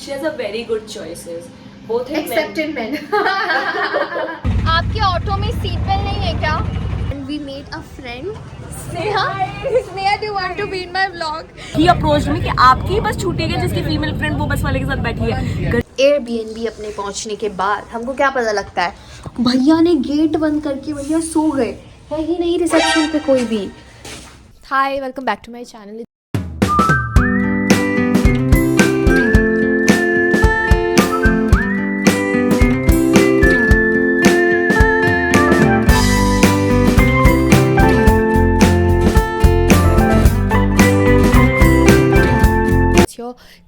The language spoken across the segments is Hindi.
She has a very good choices. Both in Except in men. आपके ऑटो में सीट बेल्ट नहीं है क्या? And we made a friend. Sneha, do you want to be in my vlog? He approached me कि आपकी बस छूटेगी जिसकी फीमेल फ्रेंड वो बस वाले के साथ बैठी है. Airbnb अपने पहुंचने के बाद हमको क्या पता लगता है, भैया ने गेट बंद करके भैया सो गए, है ही नहीं रिसेप्शन पे कोई भी. Hi, welcome back to my channel.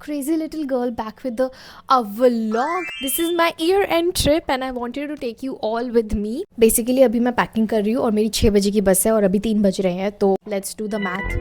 Crazy little girl back with the vlog. This is my year-end trip and I wanted to take you all with me. Basically अभी मैं पैकिंग कर रही हूँ और मेरी 6 बजे की बस है और अभी 3 बज रहे हैं, तो let's do the math.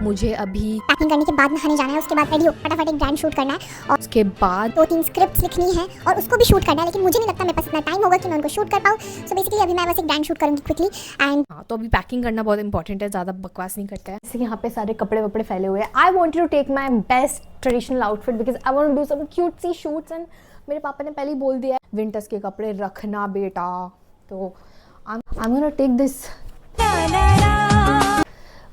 मुझे अभी पैकिंग करने के बाद नहाने जाना है, उसके बाद रेडी हो फटाफट एक ब्रांड शूट करना है और उसके बाद 2-3 स्क्रिप्ट्स लिखनी है और उसको भी शूट करना है, लेकिन मुझे नहीं लगता मेरे पास इतना टाइम होगा कि मैं उनको शूट कर पाऊँ. सो बेसिकली अभी मैं बस एक ब्रांड शूट करूँगी क्विकली एंड हाँ, तो अभी पैकिंग करना बहुत इंपॉर्टेंट है, ज़्यादा बकवास नहीं करते हैं. जैसे यहाँ पे सारे कपड़े वपड़े फैले हुए हैं. I wanted to take my best traditional outfit because I want to do some cute sea shoots and मेरे पापा ने पहले ही बोल दिया है विंटर्स के कपड़े रखना बेटा, तो I am gonna take this.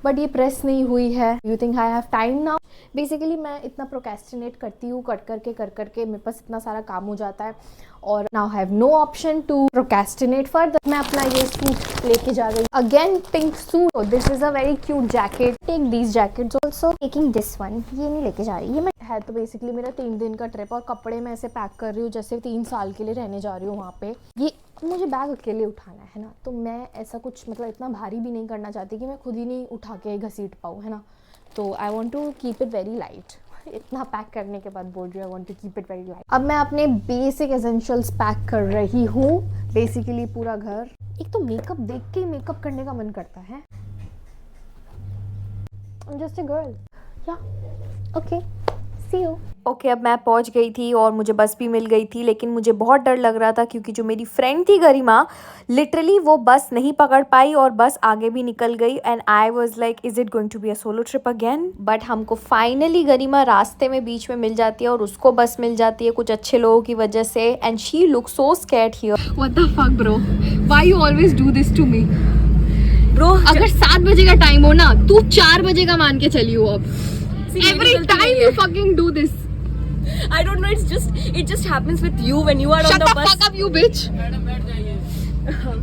But ये प्रेस नहीं हुई है. You think I have time now? Basically मैं इतना प्रोक्रेस्टिनेट करती हूँ कर करके मेरे पास इतना सारा काम हो जाता है और now have no option to procrastinate further. मैं अपना ये सूट लेके जा रही हूँ, again pink suit. This is a very cute jacket. Take these jackets also. Taking this one, ये नहीं लेके जा रही, ये मैं है. तो बेसिकली मेरा 3 दिन का ट्रिप और कपड़े मैं ऐसे पैक कर रही हूँ जैसे 3 साल के लिए रहने जा रही हूँ वहाँ पे. ये मुझे बैग अकेले उठाना है ना, तो मैं ऐसा कुछ मतलब इतना भारी भी नहीं करना चाहती कि मैं खुद ही नहीं उठा के घसीट पाऊँ, है ना. तो I want to keep it very light. इतना पैक करने के बाद बोल रही हूँ I want to keep it very light. अब मैं अपने बेसिक एसेंशियल्स पैक कर रही हूँ. बेसिकली पूरा घर. एक तो मेकअप देख के मेकअप करने का मन करता है. I'm just a girl. Yeah. Okay. See you. Okay, अब मैं पहुंच गई थी और मुझे बस भी मिल गई थी, लेकिन मुझे बहुत डर लग रहा था क्योंकि जो मेरी फ्रेंड थी गरिमा, लिटरली वो बस नहीं पकड़ पाई और बस आगे भी निकल गई. And I was like is it going to be a solo trip again. But हमको फाइनली गरिमा रास्ते में बीच में मिल जाती है और उसको बस मिल जाती है कुछ अच्छे लोगों की वजह से. And she look so scared here. What the fuck bro, why you always do this to me bro. अगर 7 बजे का टाइम हो ना, तू 4 बजे का मान के चली हो. अब every time you fucking do this. I don't know, it just happens with you when you are on the bus. Shut the fuck up you bitch.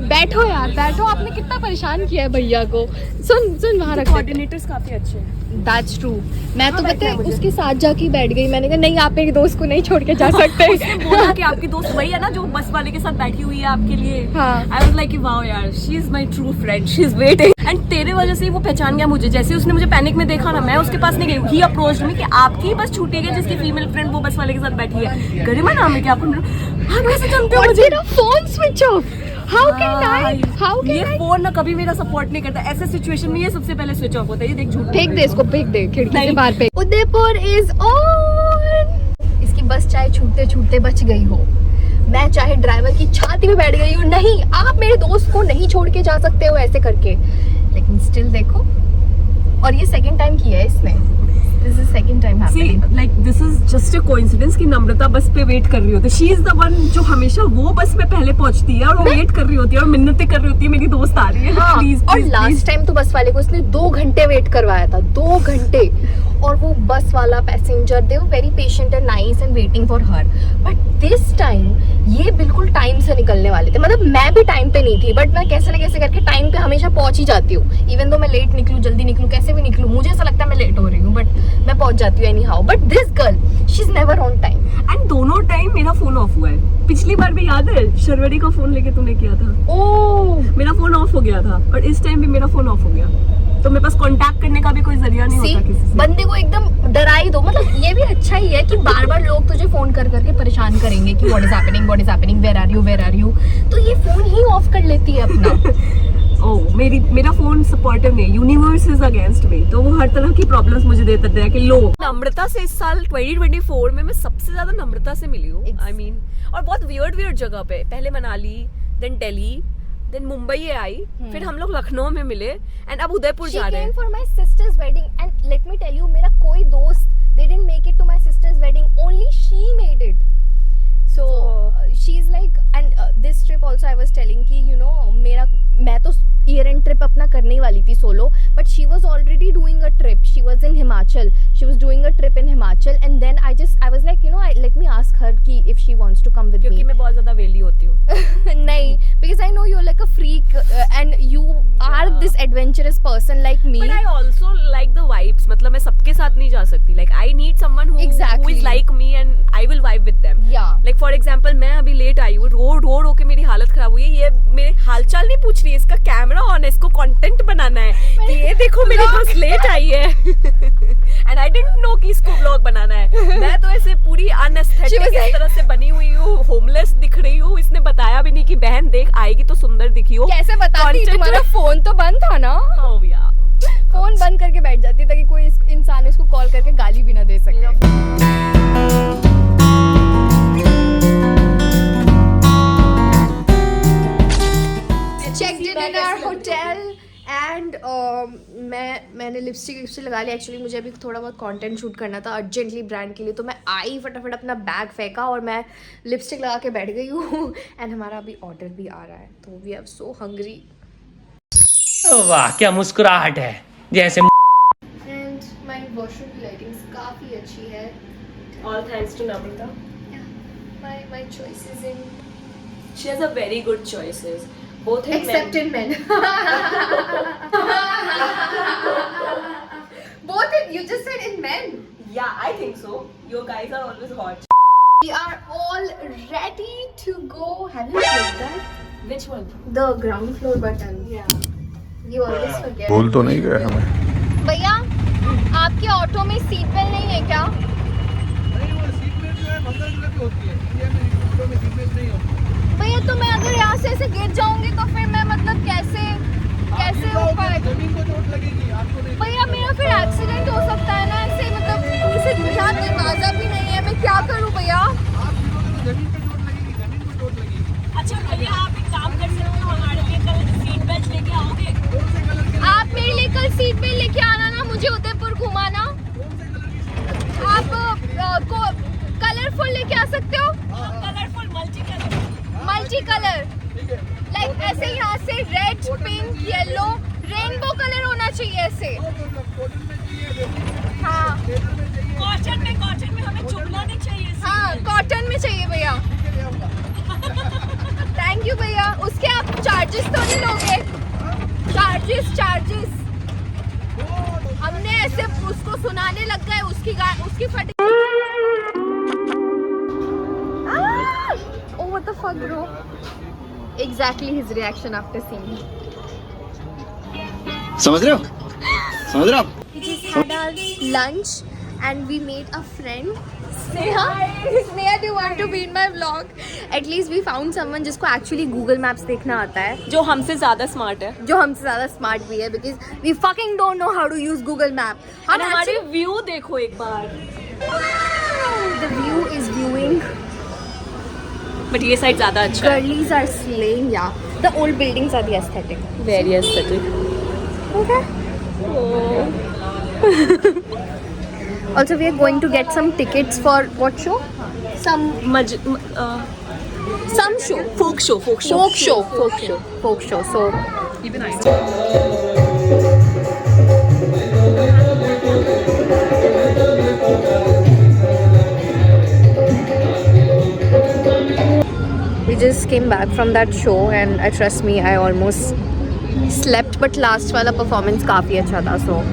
बैठो यार, बैठो. आपने कितना परेशान किया है भैया को. सुन वहाँ रखो. कोऑर्डिनेटर्स काफी अच्छे हैं. That's true. मैं तो पता है उसके साथ जाके बैठ गई. मैंने कहा नहीं, आप मेरे दोस्त को नहीं छोड़ के जा सकते. उसने बोला कि आपकी दोस्त वही है ना जो बस वाले के साथ बैठी हुई है आपके लिए. हाँ. I was like वाओ यार, she is my true friend, she is waiting. And तेरे वजह से वो पहचान गया मुझे. जैसे उसने मुझे पैनिक में देखा ना, मैं उसके पास नहीं गई. He approached me कि आपकी बस छूटेगी जिसकी फीमेल फ्रेंड वो बस वाले के साथ बैठी है. गरिमा नाम है क्या आपको? आप कैसे जानते हो मुझे? मेरा phone switch off. How can I? ये फोन ना कभी मेरा सपोर्ट नहीं करता. ऐसे सिचुएशन में ये सबसे पहले स्विच ऑफ होता है. ये देख झूठ. फेंक दे इसको, फेंक दे खिड़की से बाहर फेंक. Udaipur is on. इसकी बस चाहे छूटते छूटते बच गई हो, मैं चाहे ड्राइवर की छाती में बैठ गई हूँ, नहीं आप मेरे दोस्त को नहीं छोड़ के जा सकते हो ऐसे करके. लेकिन स्टिल देखो, और ये सेकंड टाइम किया है इसने. This is second time happening. See, like this is just a coincidence कि नम्रता बस पे वेट कर रही होती है. She is the one जो हमेशा वो बस में पहले पहुंचती है और वो वेट कर रही होती है और मिन्नतें कर रही होती है मेरी दोस्त आ रही है. हाँ, please, और please, लास्ट टाइम तो बस वाले को इसने 2 घंटे वेट करवाया था. 2 घंटे. और वो बस वाला passenger, they were very patient and nice and waiting for her. But this time ये बिल्कुल टाइम से निकलने वाले थे. मतलब मैं भी टाइम पे नहीं थी, बट मैं कैसे न कैसे करके टाइम पे हमेशा पहुंच ही जाती हूँ. इवन दो मैं लेट निकलूँ, जल्दी निकलूँ, कैसे भी निकलूँ, मुझे ऐसा लगता है मैं लेट हो रही हूँ, बट मैं पहुंच जाती हूँ any how. But this girl, she is never on time. And दोनों टाइम मेरा फोन ऑफ हुआ है. पिछली बार भी याद है शर्वरी का फोन लेके तूने किया था. ओह, मेरा फोन ऑफ हो गया था और इस टाइम भी मेरा फोन ऑफ हो गया. तो मेरे पास कांटेक्ट करने का भी कोई जरिया नहीं होता किसी से. बंदे को एकदम डरा ही दो. मतलब ये भी अच्छा ही है कि बार बार लोग तुझे फोन कर करके परेशान करेंगे कि what is happening, where are you. तो ये फोन ही ऑफ कर लेती है अपना. ओह, मेरा फोन सपोर्टिव नहीं. यूनिवर्स इज अगेंस्ट मी, तो वो हर तरह की प्रॉब्लम्स मुझे देता है कि लो. नम्रता से इस साल 2024 में मैं सबसे ज्यादा नम्रता से मिली हूँ. आई मीन, और बहुत वियर्ड जगह पे. पहले मनाली, देन दिल्ली, देन मुंबई आई, फिर हम लोग लखनऊ में मिले एंड अब उदयपुर जा रहे हैं. She came for my sister's wedding and let me tell you, मेरा कोई दोस्त they didn't make it to my sister's wedding, only she made was telling कि you know मैं तो ईयर एंड ट्रिप अपना करने ही वाली थी solo, but she was already doing a trip, she was in Himachal, she was doing a trip in Himachal, and then I was like let me ask her कि if she wants to come with me, क्योंकि मैं बहुत ज़्यादा वेली होती हूँ। नहीं, because I know you are like a freak and you are this adventurous person like me. But I also like the vibes, मतलब मैं सबके साथ नहीं जा सकती, like I need someone who Exactly. is like me and I will vibe with them. Yeah. Like for example मैं अभी लेट आई हूँ, रोड होके मेरी हालत खराब हुई है, ये मेरे हालचाल नहीं पूछ रही है, इसका कैमरा ऑन है, इसको कंटेंट बनाना है कि ये देखो मेरी बस लेट आई है एंड आई डिडंट नो कि इसको व्लॉग बनाना है। मैं तो ऐसे पूरी अनएस्थेटिक इस तरह से बनी हुई हूँ, होमलेस दिख रही हूँ, इसने बताया भी नहीं कि बहन देख आएगी तो सुंदर दिखी हो। कैसे बताती, तुम्हारा फोन तो बंद था ना? Oh yeah. फोन बंद करके बैठ जाती ताकि कोई इंसान इसको कॉल करके गाली भी ना दे सके। Checked in our hotel and मैंने लिपस्टिक लगा ली। एक्चुअली मुझे अभी थोड़ा बहुत कंटेंट शूट करना था अर्जेंटली ब्रांड के लिए, तो मैं आई फटाफट अपना बैग फेंका और मैं लिपस्टिक लगा के बैठ गई हूँ। एंड हमारा अभी ऑर्डर भी आ रहा है, तो वी आर सो हंग्री। वाह क्या मुस्कुराहट है जैसे। एंड माय वॉशरूम की लाइटिंग्स काफ़ी अच्छी है। All thanks to Namrata. My choices in She has a very good choices. Both in except men. in men. Both in, you just said in men. Yeah, I think so. Your guys are always hot. We are all ready to go. Have you clicked that? Which one? The ground floor button. Yeah. You always forget. भूल तो नहीं गए हमें। भैया आपके ऑटो में सीट बेल्ट नहीं है क्या? नहीं, वो सीट बेल्ट जो है मंगल ग्रह पे होती है, इंडिया में ऑटो में सीट बेल्ट नहीं होती। भैया तो मैं अगर यहाँ से ऐसे गिर जाऊंगी तो फिर मैं मतलब कैसे हो पाएगा? जमीन को चोट लगेगी, आपको नहीं। भैया मेरा फिर एक्सीडेंट हो सकता है ना ऐसे, मतलब इसे यहाँ दरवाजा भी नहीं है, मैं क्या करूँ भैया? आप गिरोगे तो जमीन पे चोट लगेगी, जमीन को चोट लगेगी। अच्छा भैया आप एक काम कर सकते हो, हमारे लिए कल सीट बेल्ट लेके आओगे? कौन से कलर के? आप मेरे लिए कल सीट बेल्ट लेके आना ना, मुझे उदयपुर घुमाना। कौन से कलर की सीट बेल्ट? आप को कलरफुल लेके आ सकते हो, कलरफुल मल्टी कलर, ठीक है। लाइक ऐसे यहाँ से red, pink, yellow, rainbow colour होना चाहिए ऐसे। कॉटन में चाहिए, हाँ लेदर में चाहिए, कॉटन में हमें चुभना नहीं चाहिए। हाँ कॉटन में चाहिए भैया। ठीक है, ले आऊंगा। थैंक यू भैया। उसके आप चार्जेस तो नहीं लोगे? चार्जेस हमने ऐसे उसको सुनाने लग गए, उसकी फटी। Oh what the fuck bro? Exactly his reaction after seeing. समझ रहे हो आप? We just had our lunch and we made a friend. Sneha, do you want to be in my vlog? At least we found someone जिसको actually Google Maps देखना आता है, जो हमसे ज्यादा स्मार्ट है, जो हमसे ज़्यादा स्मार्ट भी है, because we fucking don't know how to use Google Map. और हमारे व्यू देखो एक बार। The view is viewing. But ये साइड ज्यादा अच्छा है। Girlies are slaying, yeah. The old buildings are the aesthetic. Very aesthetic. Okay. Also, we are going to get some tickets for what show? Some show. folk show. So we just came back from that show and trust me, I almost slept, but last वाला performance काफी अच्छा था, so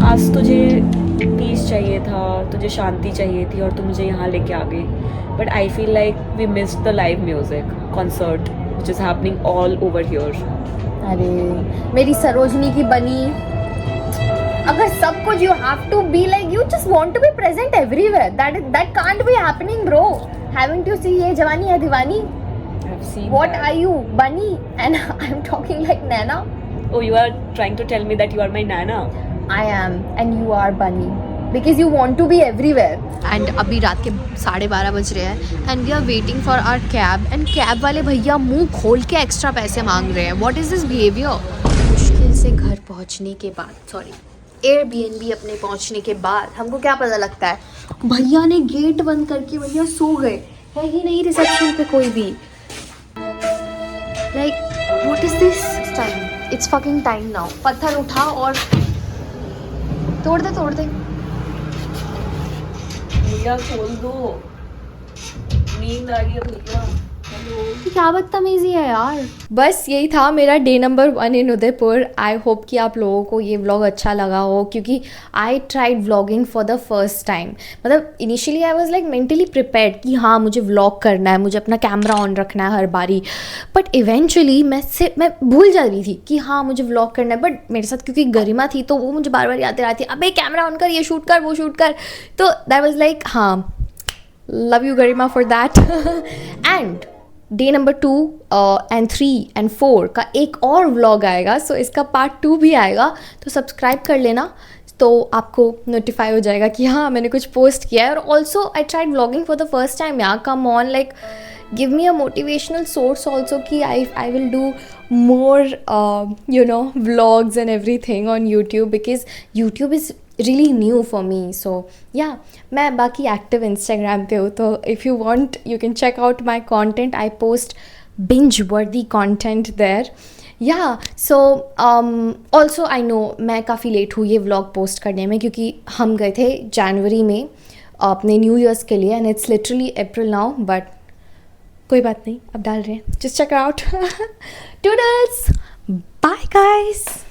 आज तुझे पीस चाहिए था, तुझे शांति चाहिए थी और तू मुझे यहाँ लेके आ गई। But I feel like we missed the live music concert which is happening all over here. अरे मेरी सरोजनी की बनी, अगर सब कुछ you have to be like, you just want to be present everywhere, that can't be happening bro. Haven't you seen ये जवानी है दीवानी? I've seen What that. are you, bunny? And I'm talking like Nana. Oh, you are trying to tell me that you are my Nana? I am and you are bunny because you want to be everywhere. And अभी रात के 12:30 बज रहे हैं and we are waiting for our cab and cab वाले भैया मुंह खोल के एक्स्ट्रा पैसे मांग रहे हैं. What is this behavior? मुश्किल से घर पहुंचने के बाद एयरबीएनबी अपने पहुंचने के बाद हमको क्या पता लगता है, भैया ने गेट बंद करके भैया सो गए, है ही नहीं रिसेप्शन पे कोई भी। Like what is this time, it's fucking time now. पत्थर उठा और तोड़ दे। भैया खोल दो, नींद आ रही है भैया। क्या बदतमीजी है यार। बस यही था मेरा day number 1 in Udaipur. I hope कि आप लोगों को ये व्लॉग अच्छा लगा हो, क्योंकि I tried vlogging for the first time. मतलब initially I was like mentally prepared कि हाँ मुझे व्लॉग करना है, मुझे अपना कैमरा ऑन रखना है हर बारी, बट इवेंचुअली मैं भूल जा रही थी कि हाँ मुझे व्लॉग करना है। बट मेरे साथ क्योंकि गरिमा थी तो वो मुझे बार बार याद दिलाती, अबे कैमरा ऑन कर, ये शूट कर, वो शूट कर। तो दैट वाज लाइक हाँ, love you Garima for that. And day number 2 and 3 and 4 का एक और व्लॉग आएगा, सो इसका पार्ट 2 भी आएगा, तो सब्सक्राइब कर लेना तो आपको नोटिफाई हो जाएगा कि हाँ मैंने कुछ पोस्ट किया है। और also I tried vlogging for the first time, यार come on, like give me a motivational source also कि I will do more vlogs and everything on YouTube, because YouTube is really new for me. So yeah, मैं बाकी active Instagram पे हूँ, तो if you want you can check out my content. I post binge worthy content there. Yeah, so also I know मैं काफ़ी लेट हुई ये vlog post करने में, क्योंकि हम गए थे जनवरी में अपने न्यू ईयर्स के लिए, and it's literally April now, but कोई बात नहीं, अब डाल रहे हैं, just check it out. Toodles, bye guys.